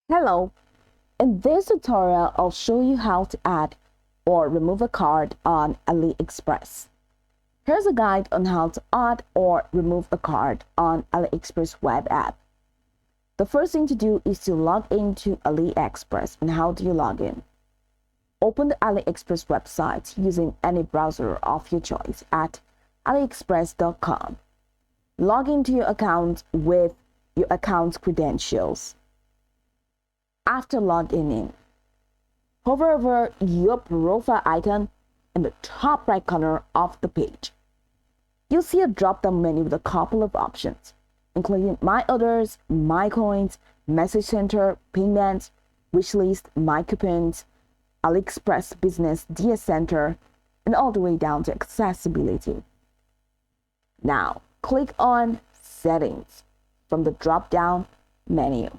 Hello, in this tutorial I'll show you how to add or remove a card on AliExpress. Here's a guide on how to add or remove a card on AliExpress web app. The first thing to do is to log into AliExpress. And how do you log in? Open the AliExpress website using any browser of your choice at aliexpress.com. Log into your account with your account's credentials. After logging in, hover over your profile icon in the top right corner of the page. You'll see a drop-down menu with a couple of options, including My Orders, My Coins, Message Center, Payments, Wishlist, My Coupons, AliExpress Business, DS Center, and all the way down to Accessibility. Now, click on Settings from the drop-down menu.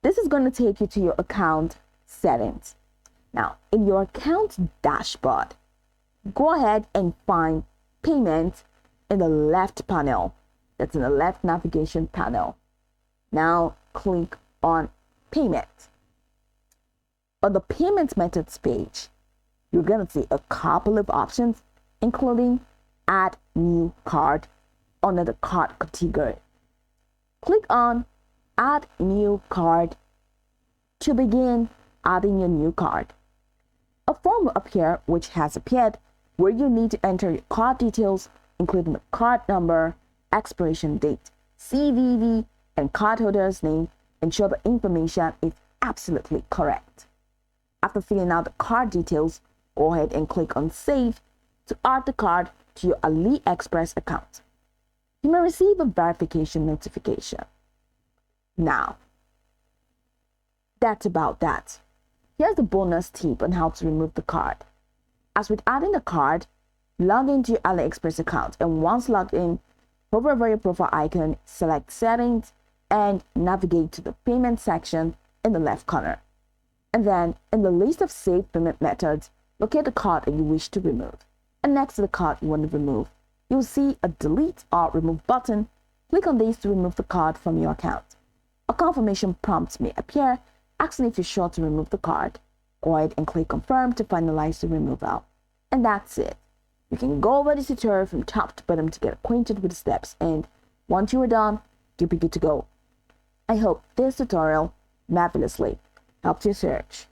This is going to take you to your account settings. Now, in your account dashboard, go ahead and find Payment in the left panel. That's in the left navigation panel. Now, click on Payment. On the Payment Methods page, you're going to see a couple of options, including Add New Card under the card category. Click on Add New Card to begin adding your new card. A form will appear which has appeared where you need to enter your card details, including the card number, expiration date, CVV, and cardholder's name. Ensure the information is absolutely correct. After filling out the card details, go ahead and click on Save to add the card to your AliExpress account. You may receive a verification notification. Now, that's about that. Here's the bonus tip on how to remove the card. As with adding the card, log into your AliExpress account, and once logged in, hover over your profile icon, select Settings, and navigate to the Payment section in the left corner. And then, in the list of saved payment methods, locate the card that you wish to remove. And next to the card you want to remove, you'll see a Delete or Remove button. Click on this to remove the card from your account. A confirmation prompt may appear asking if you're sure to remove the card. Go ahead and click Confirm to finalize the removal. And that's it. You can go over this tutorial from top to bottom to get acquainted with the steps, and once you are done, you'll be good to go. I hope this tutorial marvelously helped your search.